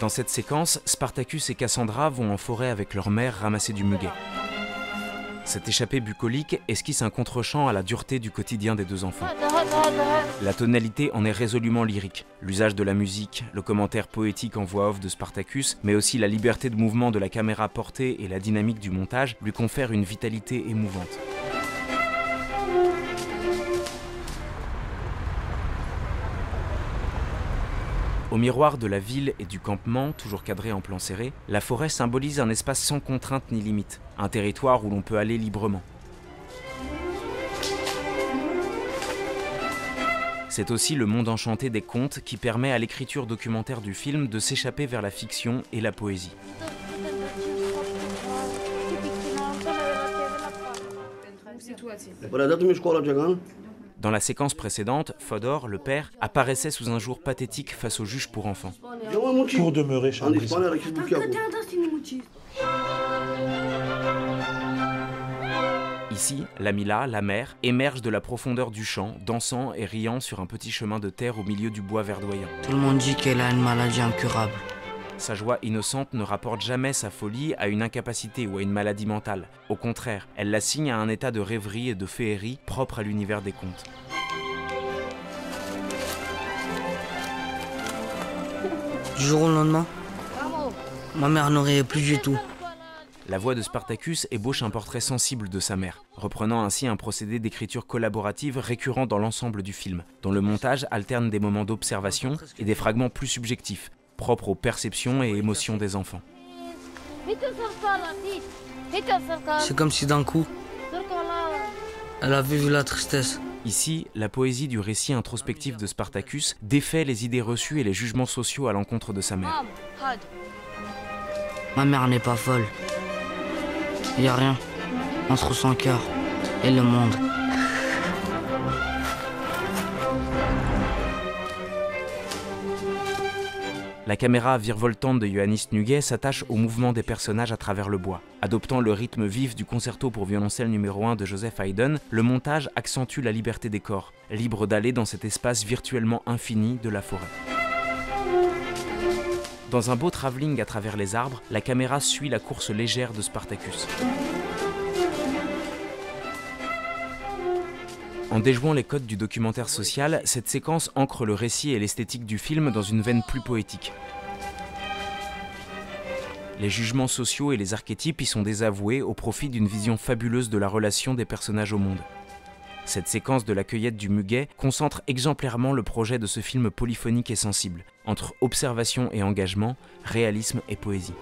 Dans cette séquence, Spartacus et Cassandra vont en forêt avec leur mère ramasser du muguet. Cette échappée bucolique esquisse un contre-champ à la dureté du quotidien des deux enfants. La tonalité en est résolument lyrique. L'usage de la musique, le commentaire poétique en voix off de Spartacus, mais aussi la liberté de mouvement de la caméra portée et la dynamique du montage lui confèrent une vitalité émouvante. Au miroir de la ville et du campement, toujours cadré en plan serré, la forêt symbolise un espace sans contrainte ni limite, un territoire où l'on peut aller librement. C'est aussi le monde enchanté des contes qui permet à l'écriture documentaire du film de s'échapper vers la fiction et la poésie. Dans la séquence précédente, Fodor, le père, apparaissait sous un jour pathétique face au juge pour enfants. Pour demeurer Chambris. Ici, Lamila, la mère, émerge de la profondeur du champ, dansant et riant sur un petit chemin de terre au milieu du bois verdoyant. Tout le monde dit qu'elle a une maladie incurable. Sa joie innocente ne rapporte jamais sa folie à une incapacité ou à une maladie mentale. Au contraire, elle l'assigne à un état de rêverie et de féerie propre à l'univers des contes. Du jour au lendemain, ma mère n'en riait plus du tout. La voix de Spartacus ébauche un portrait sensible de sa mère, reprenant ainsi un procédé d'écriture collaborative récurrent dans l'ensemble du film, dont le montage alterne des moments d'observation et des fragments plus subjectifs, propre aux perceptions et émotions des enfants. C'est comme si d'un coup, elle avait vu la tristesse. Ici, la poésie du récit introspectif de Spartacus défait les idées reçues et les jugements sociaux à l'encontre de sa mère. Ma mère n'est pas folle. Il n'y a rien entre son cœur et le monde. La caméra virevoltante de Ioannis Nuguet s'attache au mouvement des personnages à travers le bois. Adoptant le rythme vif du concerto pour violoncelle numéro 1 de Joseph Haydn, le montage accentue la liberté des corps, libres d'aller dans cet espace virtuellement infini de la forêt. Dans un beau travelling à travers les arbres, la caméra suit la course légère de Spartacus. En déjouant les codes du documentaire social, cette séquence ancre le récit et l'esthétique du film dans une veine plus poétique. Les jugements sociaux et les archétypes y sont désavoués au profit d'une vision fabuleuse de la relation des personnages au monde. Cette séquence de la cueillette du muguet concentre exemplairement le projet de ce film polyphonique et sensible, entre observation et engagement, réalisme et poésie.